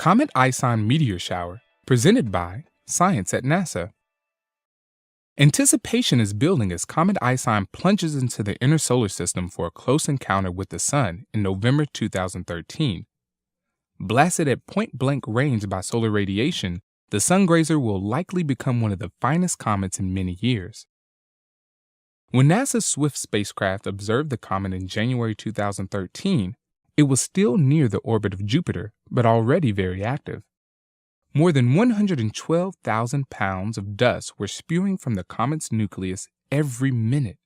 Comet ISON Meteor Shower, presented by Science at NASA. Anticipation is building as Comet ISON plunges into the inner solar system for a close encounter with the Sun in November 2013. Blasted at point-blank range by solar radiation, the sungrazer will likely become one of the finest comets in many years. When NASA's Swift spacecraft observed the comet in January 2013, it was still near the orbit of Jupiter, but already very active. More than 112,000 pounds of dust were spewing from the comet's nucleus every minute.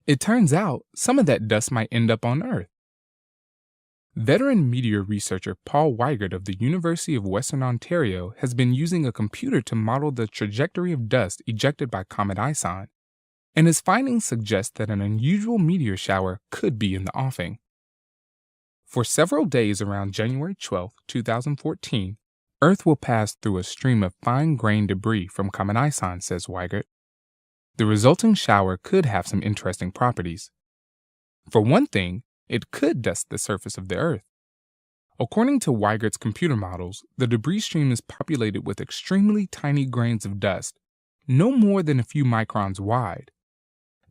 It turns out some of that dust might end up on Earth. Veteran meteor researcher Paul Weigert of the University of Western Ontario has been using a computer to model the trajectory of dust ejected by Comet ISON, and his findings suggest that an unusual meteor shower could be in the offing. For several days around January 12, 2014, Earth will pass through a stream of fine-grained debris from Comet ISON, says Weigert. The resulting shower could have some interesting properties. For one thing, it could dust the surface of the Earth. According to Weigert's computer models, the debris stream is populated with extremely tiny grains of dust, no more than a few microns wide.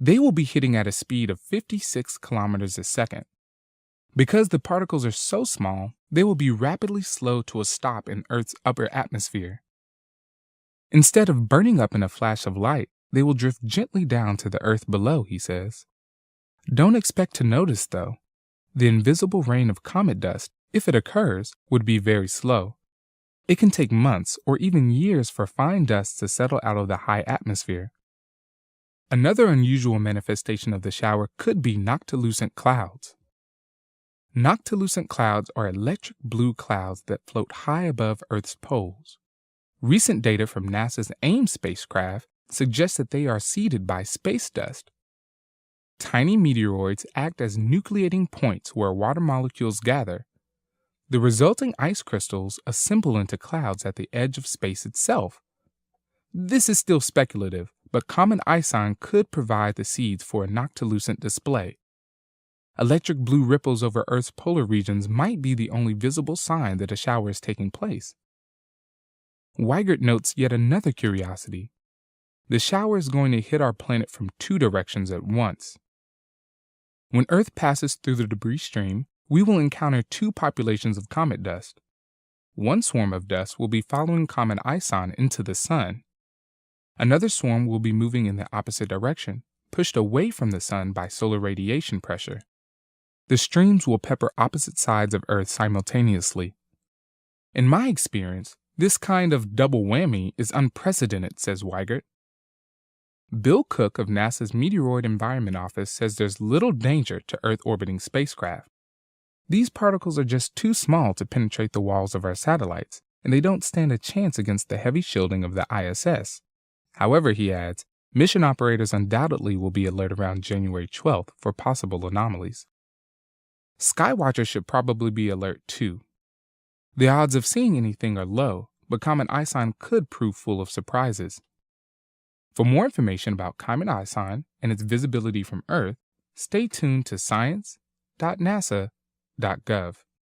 They will be hitting at a speed of 56 kilometers a second. Because the particles are so small, they will be rapidly slowed to a stop in Earth's upper atmosphere. Instead of burning up in a flash of light, they will drift gently down to the Earth below, he says. Don't expect to notice, though. The invisible rain of comet dust, if it occurs, would be very slow. It can take months or even years for fine dust to settle out of the high atmosphere. Another unusual manifestation of the shower could be noctilucent clouds. Noctilucent clouds are electric blue clouds that float high above Earth's poles. Recent data from NASA's AIM spacecraft suggests that they are seeded by space dust. Tiny meteoroids act as nucleating points where water molecules gather. The resulting ice crystals assemble into clouds at the edge of space itself. This is still speculative, but Comet ISON could provide the seeds for a noctilucent display. Electric blue ripples over Earth's polar regions might be the only visible sign that a shower is taking place. Weigert notes yet another curiosity. The shower is going to hit our planet from two directions at once. When Earth passes through the debris stream, we will encounter two populations of comet dust. One swarm of dust will be following Comet ISON into the Sun. Another swarm will be moving in the opposite direction, pushed away from the Sun by solar radiation pressure. The streams will pepper opposite sides of Earth simultaneously. In my experience, this kind of double whammy is unprecedented, says Weigert. Bill Cook of NASA's Meteoroid Environment Office says there's little danger to Earth-orbiting spacecraft. These particles are just too small to penetrate the walls of our satellites, and they don't stand a chance against the heavy shielding of the ISS. However, he adds, mission operators undoubtedly will be alert around January 12th for possible anomalies. Skywatchers should probably be alert too. The odds of seeing anything are low, but Comet ISON could prove full of surprises. For more information about Comet ISON and its visibility from Earth, stay tuned to science.nasa.gov.